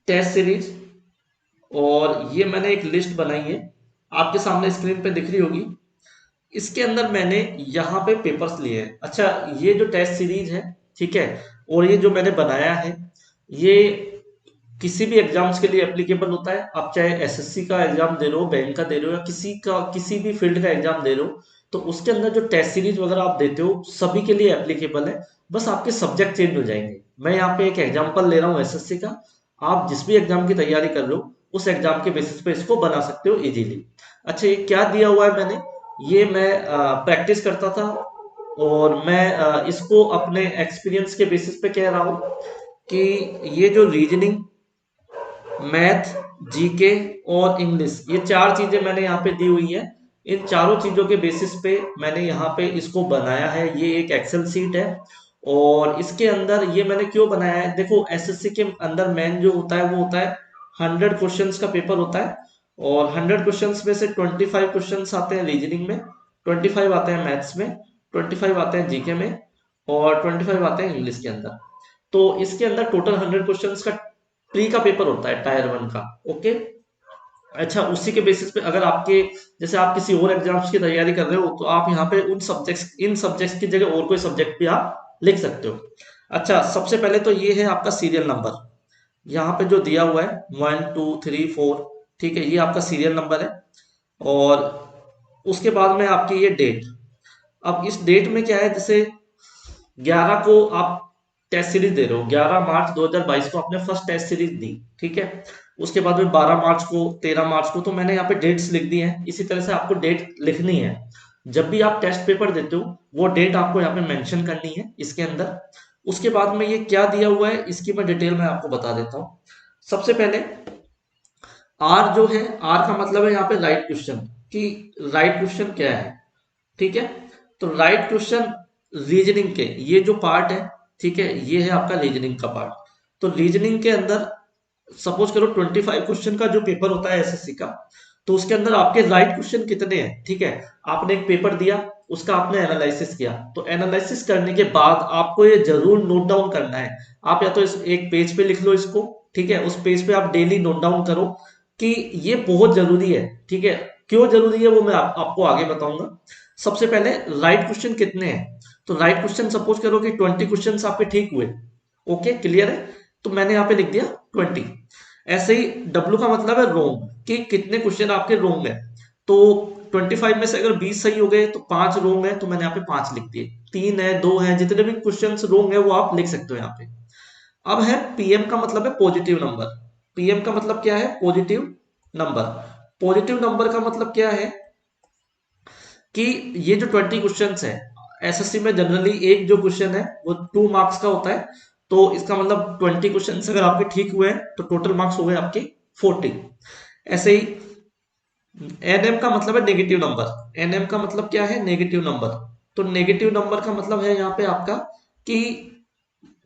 Test series, और ये मैंने एक लिस्ट बनाई है, आपके सामने स्क्रीन पे दिख रही होगी। इसके अंदर मैंने यहाँ पे पेपर्स लिए हैं। अच्छा, ये जो टेस्ट सीरीज है, ठीक है, और ये जो मैंने बनाया है, ये किसी भी एग्जाम्स के लिए एप्लीकेबल होता है। आप चाहे एसएससी का एग्जाम दे रहे हो, बैंक का दे रहे हो, या किसी भी फील्ड का एग्जाम दे रहे हो, तो उसके अंदर जो टेस्ट सीरीज वगैरह आप देते हो सभी के लिए एप्लीकेबल है। बस आपके सब्जेक्ट चेंज हो जाएंगे। मैं यहाँ पे एक एग्जाम्पल ले रहा हूँ एसएससी का। आप जिस भी एग्जाम की तैयारी कर रहे हो उस एग्जाम के बेसिस पे इसको बना सकते हो इजीली। अच्छा, ये क्या दिया हुआ है मैंने, ये मैं प्रैक्टिस करता था, और मैं इसको अपने एक्सपीरियंस के बेसिस पे कह रहा हूँ कि ये जो रीजनिंग, मैथ, जीके और इंग्लिश, ये चार चीजें मैंने यहाँ पे दी हुई है। इन चारों चीजों के बेसिस पे मैंने यहाँ पे इसको बनाया है। ये एक एक्सेल सीट है, और इसके अंदर ये मैंने क्यों बनाया है, देखो एसएससी के अंदर मेन जो होता है वो होता है 100 क्वेश्चंस का पेपर होता है। और 100 क्वेश्चंस में से 25 क्वेश्चंस आते हैं रीजनिंग में, 25 आते हैं मैथ्स में, 25 आते हैं जीके में, और 25 आते हैं इंग्लिश के अंदर। तो इसके अंदर टोटल 100 क्वेश्चंस का प्री का पेपर होता है, टायर 1 का। ओके। अच्छा, उसी के बेसिस पे अगर आपके, जैसे आप किसी और एग्जाम्स की तैयारी कर रहे हो, तो आप यहाँ पे इन सब्जेक्ट्स की जगह और कोई सब्जेक्ट भी आप लिख सकते हो। अच्छा, सबसे पहले तो ये है आपका सीरियल नंबर, यहाँ पे जो दिया हुआ है 1 2 3 4, ठीक है, ये आपका सीरियल नंबर है। और उसके बाद में आपकी ये डेट। अब इस डेट में क्या है, जैसे 11 को आप टेस्ट सीरीज दे रहे हो, 11 मार्च 2022 को आपने फर्स्ट टेस्ट सीरीज दी, ठीक है। उसके बाद में 12 मार्च को, 13 मार्च को, तो मैंने यहाँ पे डेट्स लिख दी हैं। इसी तरह से आपको डेट लिखनी है। जब भी आप टेस्ट पेपर देते हो वो डेट आपको यहाँ पे मेंशन करनी है इसके अंदर। उसके बाद में ये क्या दिया हुआ है इसकी मैं डिटेल में आपको बता देता हूँ। सबसे पहले आर जो है, आर का मतलब है यहाँ पे राइट क्वेश्चन, कि राइट क्वेश्चन क्या है, ठीक है। तो राइट क्वेश्चन रीजनिंग के ये जो पार्ट है, ठीक है, ये है आपका रीजनिंग का पार्ट। तो रीजनिंग के अंदर सपोज करो 25 क्वेश्चन का जो पेपर होता है एसएससी का, तो उसके अंदर आपके राइट क्वेश्चन कितने हैं, ठीक है। आपने एक पेपर दिया, उसका आपने एनालिसिस किया, तो एनालिसिस करने के बाद आपको ये जरूर नोट डाउन करना है। आप या तो इस एक पेज पे लिख लो इसको, ठीक है, उस पेज पे आप डेली नोट डाउन करो कि ये बहुत जरूरी है, ठीक है। क्यों जरूरी है वो मैं आपको आगे बताऊंगा। सबसे पहले राइट क्वेश्चन कितने हैं, तो राइट क्वेश्चन सपोज करो कि 20 क्वेश्चन आपके ठीक हुए, ओके, क्लियर है। तो मैंने यहाँ पे लिख दिया 20। ऐसे ही डब्ल्यू का मतलब है रोंग, कि कितने क्वेश्चन आपके रोंग है। तो 25 में से अगर 20 सही हो गए तो 5 रोंग है, तो मैंने यहाँ पे 5 लिख दिए। 3 है, 2 है, जितने भी क्वेश्चन रोंग है वो आप लिख सकते हो यहाँ पे। अब है पीएम का मतलब है पॉजिटिव नंबर। पीएम का मतलब क्या है, पॉजिटिव नंबर। पॉजिटिव नंबर का मतलब क्या है कि ये जो 20 क्वेश्चन है, एसएससी में जनरली एक जो क्वेश्चन है वो 2 मार्क्स का होता है। तो इसका मतलब 20 क्वेश्चन अगर आपके ठीक हुए हैं तो टोटल मार्क्स हो गए आपके 40। ऐसे ही एनएम का मतलब है नेगेटिव नंबर। एनएम का मतलब क्या है, नेगेटिव नंबर। तो नेगेटिव नंबर का मतलब है यहाँ पे आपका कि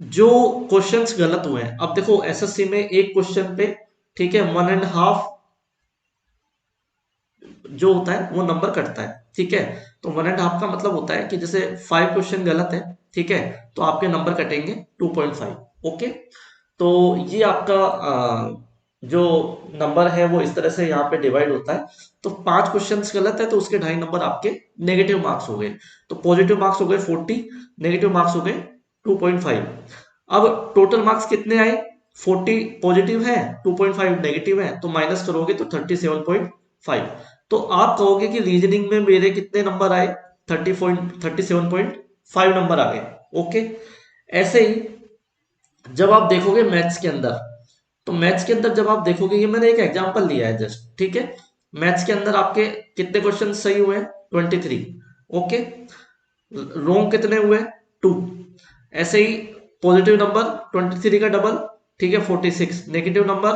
जो क्वेश्चंस गलत हुए हैं। अब देखो एसएससी में एक क्वेश्चन पे, ठीक है, 1.5 जो होता है वो नंबर कटता है, ठीक है। तो 1.5 का मतलब होता है कि जैसे 5 क्वेश्चन गलत है, ठीक है, तो आपके नंबर कटेंगे 2.5। ओके। तो ये आपका जो नंबर है वो इस तरह से यहाँ पे डिवाइड होता है। तो 5 क्वेश्चंस गलत है तो उसके 2.5 नंबर आपके नेगेटिव मार्क्स हो गए। तो पॉजिटिव मार्क्स हो गए 40, नेगेटिव मार्क्स हो गए 2.5। अब टोटल मार्क्स कितने आए, 40 पॉजिटिव है, 2.5 नेगेटिव है, तो माइनस करोगे तो 37.5। तो आप कहोगे कि रीजनिंग में मेरे कितने नंबर आए, 37.5 नंबर आ गए। ओके। ऐसे ही जब आप देखोगे मैथ्स के अंदर, तो मैथ्स के अंदर जब आप देखोगे, ये मैंने एक एग्जांपल लिया है जस्ट, ठीक है। मैथ्स के अंदर आपके कितने क्वेश्चन सही हुए हैं, 23। ओके। रोंग कितने हुए, 2। ऐसे ही पॉजिटिव नंबर 23 का डबल, ठीक है, 46। नेगेटिव नंबर,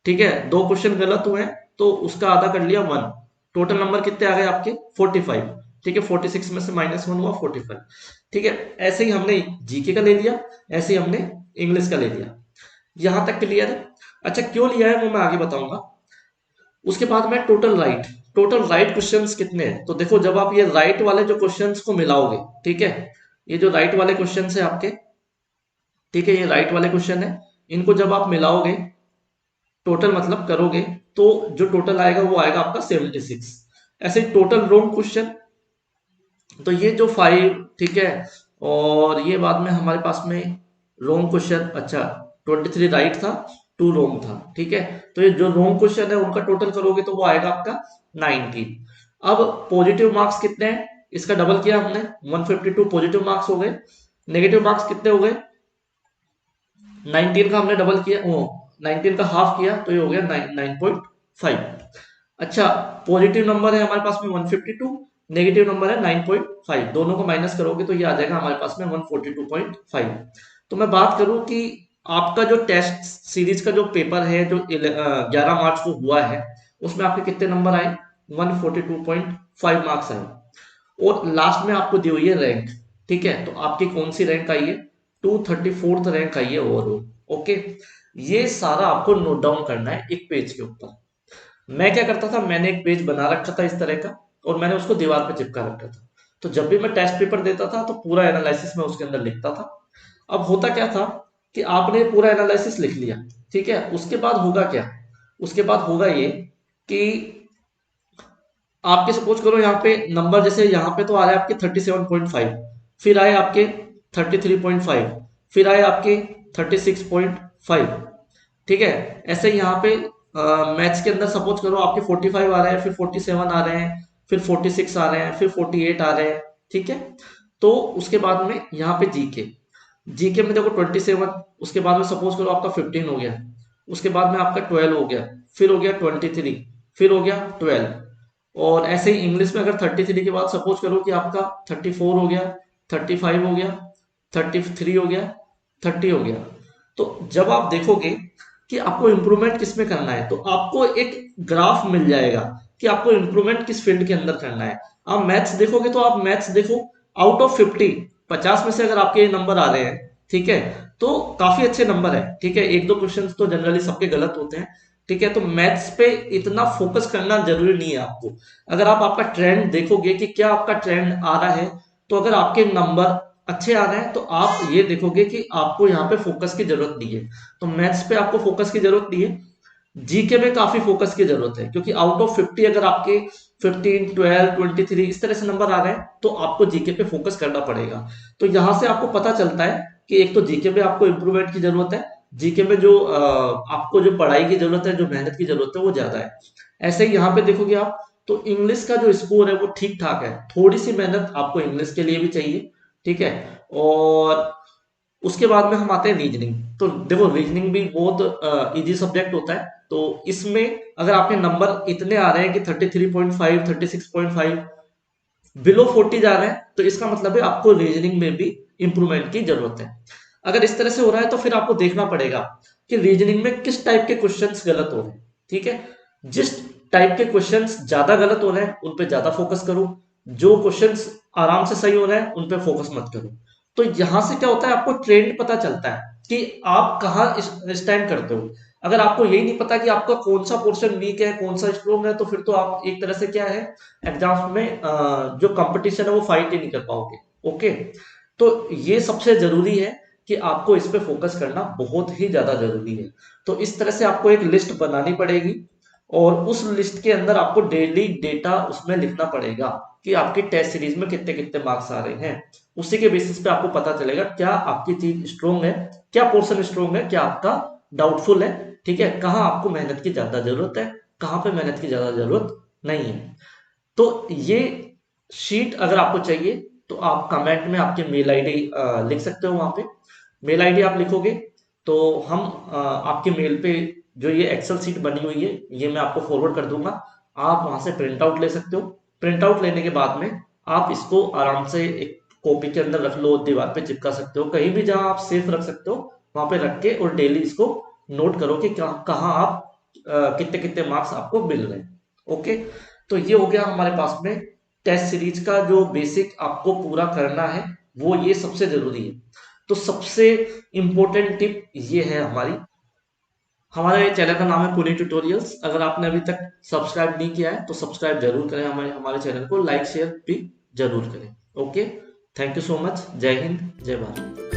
ठीक है, 2 क्वेश्चन गलत हुए हैं तो उसका आधा कर लिया 1। टोटल नंबर कितने आ गए आपके 45, ठीक है। 46 में से -1 हुआ 45, ठीक है। ऐसे ही हमने जीके का ले लिया, ऐसे ही हमने इंग्लिश का ले लिया। यहां तक क्लियर है। अच्छा, क्यों लिया है वो मैं आगे बताऊंगा। उसके बाद में टोटल राइट क्वेश्चंस कितने हैं, तो देखो जब आप ये राइट वाले जो क्वेश्चंस को मिलाओगे, ठीक है, ये जो राइट वाले क्वेश्चंस है आपके, ठीक है, ये राइट वाले क्वेश्चन है, इनको जब आप मिलाओगे, टोटल मतलब करोगे, तो जो टोटल आएगा वो आएगा आपका 76। ऐसे टोटल रॉन्ग क्वेश्चन, तो ये जो 5, ठीक है, और ये बाद में हमारे पास में रॉन्ग क्वेश्चन, अच्छा 23 राइट था, 2 रॉन्ग था, ठीक है। तो ये जो रॉन्ग क्वेश्चन है उनका टोटल करोगे तो वो आएगा आपका 19। अब पॉजिटिव मार्क्स कितने हैं, इसका डबल किया हमने, 152 पॉजिटिव मार्क्स हो गए। नेगेटिव मार्क्स कितने हो गए, 19 का हमने डबल किया, वो 19 का हाफ किया तो ये हो गया 9.5। अच्छा, पॉजिटिव नंबर है हमारे पास में 152, नेगेटिव नंबर है 9.5, दोनों को माइनस करोगे तो ये आ जाएगा हमारे पास में 142.5। तो मैं बात करूं कि आपका जो टेस्ट सीरीज का जो पेपर है जो 11 मार्च को हुआ है, उसमें आपके कितने नंबर आए, 142.5 मार्क्स आए, और लास्ट में आपको दी हुई है रैंक, ठीक है। तो आपकी कौन सी रैंक आई है, 234th रैंक आई है ओवरऑल, ओके। ये सारा आपको नोट डाउन करना है एक पेज के ऊपर। मैं क्या करता था, मैंने एक पेज बना रखा था इस तरह का, और मैंने उसको दीवार पे चिपका रखा था। तो जब भी मैं टेस्ट पेपर देता था तो पूरा एनालिसिस मैं उसके अंदर लिखता था। अब होता क्या था कि आपने पूरा एनालिसिस लिख लिया, ठीक है, उसके बाद होगा क्या, उसके बाद होगा ये कि आपके सपोज करो यहाँ पे नंबर, जैसे यहाँ पे तो आ रहा है आपके 37.5, फिर आए आपके 33.5, फिर आए आपके 36.5, ठीक है। ऐसे ही यहाँ पे मैथ्स के अंदर सपोज करो आपके 45 आ रहे हैं, फिर 47 आ रहे हैं, फिर 46 आ रहे हैं, फिर 48 आ रहे हैं, ठीक है। तो उसके बाद में यहाँ पे जीके, जीके में देखो 27, उसके बाद में सपोज करो आपका 15 हो गया, उसके बाद में आपका 12 हो गया, फिर हो गया 23, फिर हो गया 12, और ऐसे ही इंग्लिश में अगर 33 के बाद सपोज करो कि आपका 34 हो गया, 35 हो गया, 33 हो गया, 30 हो गया। तो जब आप देखोगे कि आपको इंप्रूवमेंट किस में करना है, तो आपको एक ग्राफ मिल जाएगा कि आपको इंप्रूवमेंट किस फील्ड के अंदर करना है। आप मैथ्स देखोगे तो आप मैथ्स देखो, आउट ऑफ 50 में से अगर आपके ये नंबर आ रहे हैं, ठीक है, तो काफी अच्छे नंबर है, ठीक है। एक दो क्वेश्चन तो जनरली सबके गलत होते हैं, ठीक है। तो मैथ्स पे इतना फोकस करना जरूरी नहीं है आपको। अगर आप आपका ट्रेंड देखोगे कि क्या आपका ट्रेंड आ रहा है, तो अगर आपके नंबर अच्छे आ रहे हैं तो आप ये देखोगे कि आपको यहाँ पे फोकस की जरूरत नहीं है। तो मैथ्स पे आपको फोकस की जरूरत नहीं है, जीके में काफी फोकस की जरूरत है, क्योंकि आउट ऑफ 50 अगर आपके 15, 12, 23 इस तरह से नंबर आ रहे हैं तो आपको जीके पे फोकस करना पड़ेगा। तो यहां से आपको पता चलता है कि एक तो जीके में आपको इंप्रूवमेंट की जरूरत है, जीके में जो आपको जो पढ़ाई की जरूरत है, जो मेहनत की जरूरत है वो ज्यादा है। ऐसे ही यहाँ पे देखोगे आप, तो इंग्लिश का जो स्कोर है वो ठीक ठाक है, थोड़ी सी मेहनत आपको इंग्लिश के लिए भी चाहिए, ठीक है। और उसके बाद में हम आते हैं रीजनिंग। तो देखो रीजनिंग भी बहुत इजी सब्जेक्ट होता है। तो इसमें अगर आपके नंबर इतने आ रहे हैं कि 33.5, 36.5, बिलो 40 जा रहे हैं, तो इसका मतलब है आपको रीजनिंग में भी इंप्रूवमेंट की जरूरत है। अगर इस तरह से हो रहा है तो फिर आपको देखना पड़ेगा कि रीजनिंग में किस टाइप के क्वेश्चंस गलत हो रहे हैं, ठीक है। जिस टाइप के क्वेश्चंस ज्यादा गलत हो रहे हैं उन पे ज्यादा फोकस करो, जो क्वेश्चंस आराम से सही हो रहे हैं उन पे फोकस मत करो। तो यहां से क्या होता है, आपको ट्रेंड पता चलता है कि आप कहाँ स्टैंड करते हो। अगर आपको यही नहीं पता कि आपका कौन सा पोर्शन वीक है, कौन सा स्ट्रोंग है, तो फिर तो आप एक तरह से क्या है, एग्जाम्स में जो कंपटीशन है वो फाइट ही नहीं कर पाओगे, ओके। तो ये सबसे जरूरी है कि आपको इस पे फोकस करना बहुत ही ज्यादा जरूरी है। तो इस तरह से आपको एक लिस्ट बनानी पड़ेगी, और उस लिस्ट के अंदर आपको डेली डेटा उसमें लिखना पड़ेगा कि आपकी टेस्ट सीरीज में कितने कितने मार्क्स आ रहे हैं। उसी के बेसिस पे आपको पता चलेगा क्या आपकी चीज स्ट्रोंग है, क्या पोर्शन स्ट्रोंग है, क्या आपका डाउटफुल है, ठीक है, कहाँ आपको मेहनत की ज्यादा जरूरत है, कहाँ पे मेहनत की ज्यादा जरूरत नहीं है। तो ये शीट अगर आपको चाहिए तो आप कमेंट में आपके मेल आईडी लिख सकते हो, वहां पे मेल आईडी आप लिखोगे तो हम आपके मेल पे जो ये एक्सेल शीट बनी हुई है ये मैं आपको फॉरवर्ड कर दूंगा। आप वहां से प्रिंट आउट ले सकते हो। प्रिंट आउट लेने के बाद में आप इसको आराम से एक कॉपी के अंदर रख लो, दीवार पे चिपका सकते हो, कहीं भी जहां आप सेफ रख सकते हो वहां पे रख के, और डेली इसको नोट करो कि कहाँ आप कितने कितने मार्क्स आपको मिल रहे हैं, ओके। तो ये हो गया हमारे पास में टेस्ट सीरीज का जो बेसिक आपको पूरा करना है, वो ये सबसे जरूरी है। तो सबसे इंपॉर्टेंट टिप ये है हमारी, हमारे चैनल का नाम है पुणे ट्यूटोरियल्स। अगर आपने अभी तक सब्सक्राइब नहीं किया है तो सब्सक्राइब जरूर करें, हमारे हमारे चैनल को लाइक शेयर भी जरूर करें, okay. Thank you so much. जय हिंद, जय भारत।